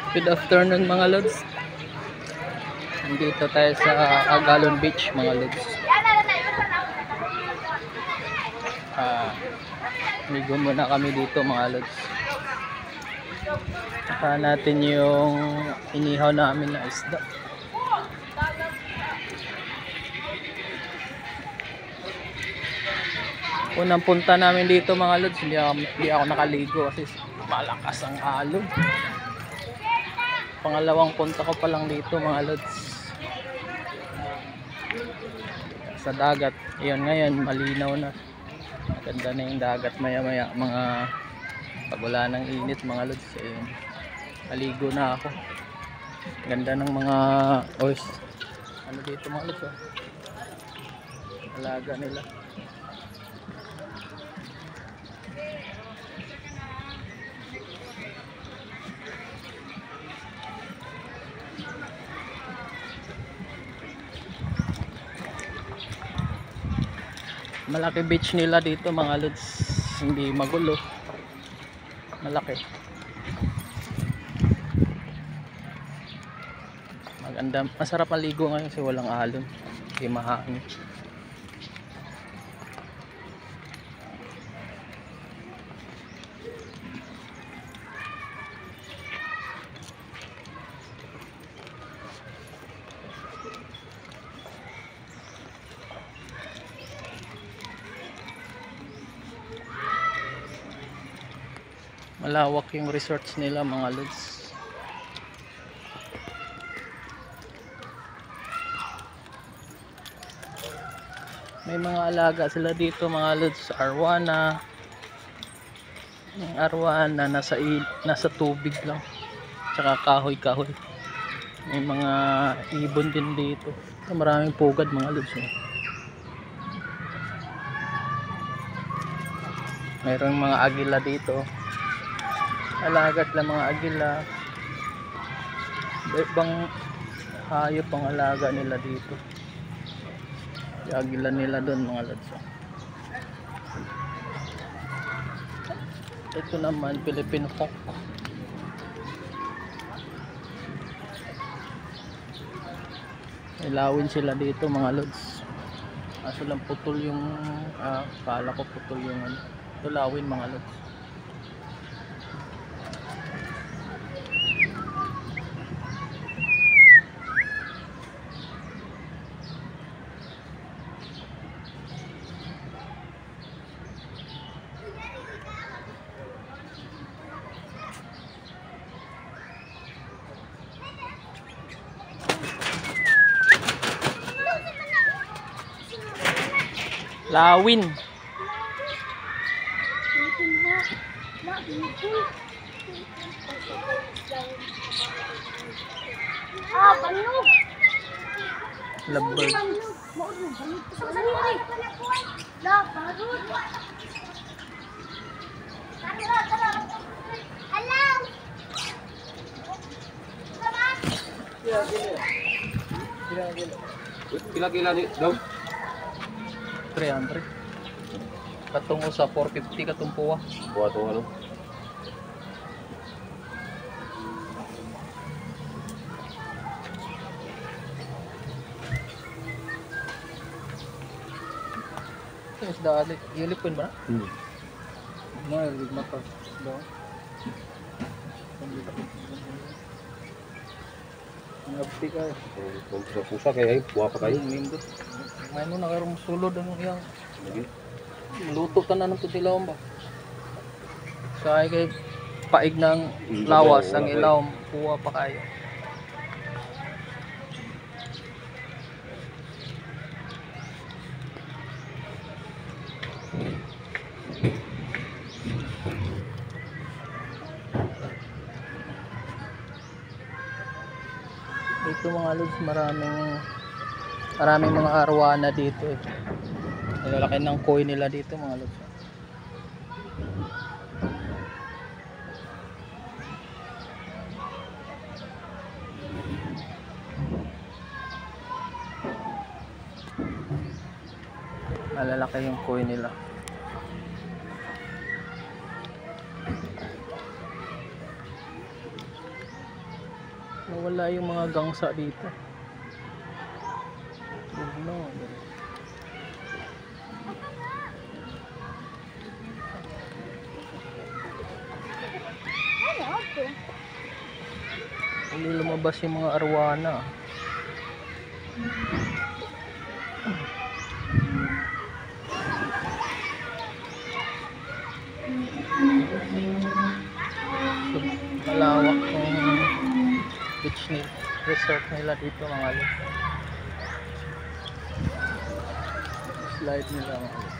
Good afternoon mga lods. Nandito tayo sa Agalon Beach mga lods. Ligo muna kami dito mga lods. Saka natin yung inihaw namin na isda. Unang punta namin dito mga lods, hindi ako nakaligo kasi malakas ang alon. Pangalawang punta ko pa lang dito mga lods sa dagat. Ayan, ngayon malinaw na, maganda na yung dagat maya maya mga pag wala ng init mga lods. Ayan, maligo na ako. Ganda ng mga ano dito mga lods, alaga nila. Malaki beach nila dito mga lods, hindi magulo, malaki, maganda, masarap maligo ngayon kasi walang alon, hindi mahangin. Malawak yung resorts nila mga lods. May mga alaga sila dito mga lods. Arwana. Yung arwana nasa tubig lang. Tsaka kahoy-kahoy. May mga ibon din dito. Maraming pugad mga lods. Mayroong mga agila dito. Alagat lang mga agila. Ibang hayop pang alaga nila dito. Yung agila nila doon mga lods. Ito naman Philippine hawk. Ilawin sila dito mga lods. Kaso lang putol yung kala ko putol yung ano. Ito lawin mga lods. Lawin. Banog. Lovebird. Kila-kila daw. 300. Katungo sa 450 katumpuwa. Buat ano? Terus dah ada ilipin ba? Mga mata daw. Ngabti ka. Kung pusa kaya ay buwa pa kayo. Nindot. Ngayon mo nakarong sulod ano yang. Luto ka na ng tutilawang ba? Sa ay kay paig ng lawas ang ilaw puwa pa kayo. Dito mga lods, maraming mga arwana dito eh. Lalaki ng koi nila dito mga lods. Malalaki yung koi nila. Nawala yung mga gangsa dito. No. Ano ito? Hindi lumabas yung mga arwana. So, malawak yung beach resort nila dito mga lods. Slide nila mga lods.